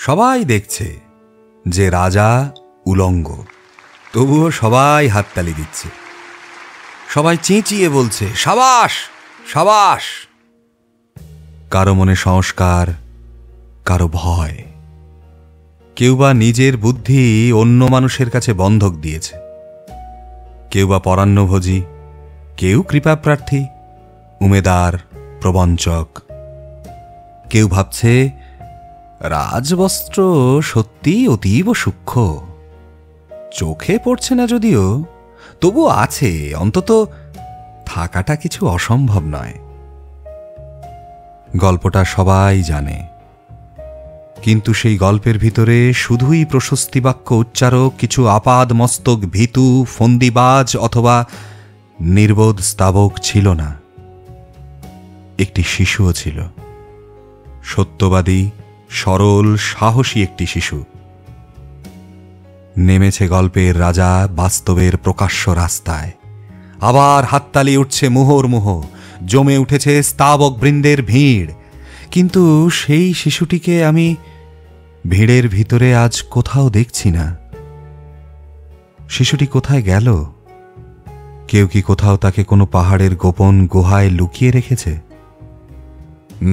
সবাই দেখছে যে রাজা উলঙ্গ, তবুও সবাই হাততালি দিচ্ছে। সবাই চেঁচিয়ে বলছে, সাবাস সাবাস। কারো মনে সংস্কার, কারো ভয়। কেউ বা নিজের বুদ্ধি অন্য মানুষের কাছে বন্ধক দিয়েছে, কেউ বা পরান্নভোজী, কেউ কৃপাপ্রার্থী, উমেদার, প্রবঞ্চক। কেউ ভাবছে রাজবস্ত্র সত্যি অতীব সূক্ষ্ম, চোখে পড়ছে না যদিও, তবু আছে, অন্তত থাকাটা কিছু অসম্ভব নয়। গল্পটা সবাই জানে, কিন্তু সেই গল্পের ভিতরে শুধুই প্রশস্তি বাক্য উচ্চারক কিছু আপাদ মস্তক ভীতু, ফন্দিবাজ অথবা নির্বোধ স্তাবক ছিল না। একটি শিশুও ছিল, সত্যবাদী, সরল, সাহসী একটি শিশু। নেমেছে গল্পের রাজা বাস্তবের প্রকাশ্য রাস্তায়। আবার হাততালি উঠছে মুহুর্মুহ, জমে উঠেছে স্তাবক বৃন্দের ভিড়। কিন্তু সেই শিশুটিকে আমি ভিড়ের ভিতরে আজ কোথাও দেখছি না। শিশুটি কোথায় গেল? কেউ কি কোথাও তাকে কোনো পাহাড়ের গোপন গুহায় লুকিয়ে রেখেছে?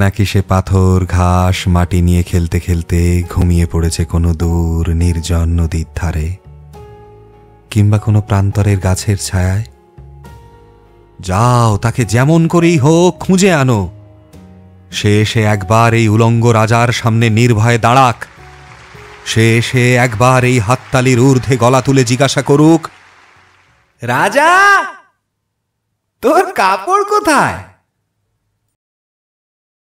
নাকি সে পাথর, ঘাস, মাটি নিয়ে খেলতে খেলতে ঘুমিয়ে পড়েছে কোনো দূর নির্জন নদীর ধারে, কিংবা কোনো প্রান্তরের গাছের ছায়ায়? যাও, তাকে যেমন করেই হোক খুঁজে আনো। সে এসে একবার এই উলঙ্গ রাজার সামনে নির্ভয়ে দাঁড়াক। সে এসে একবার এই হাততালির ঊর্ধ্বে গলা তুলে জিজ্ঞাসা করুক, রাজা, তোর কাপড় কোথায়?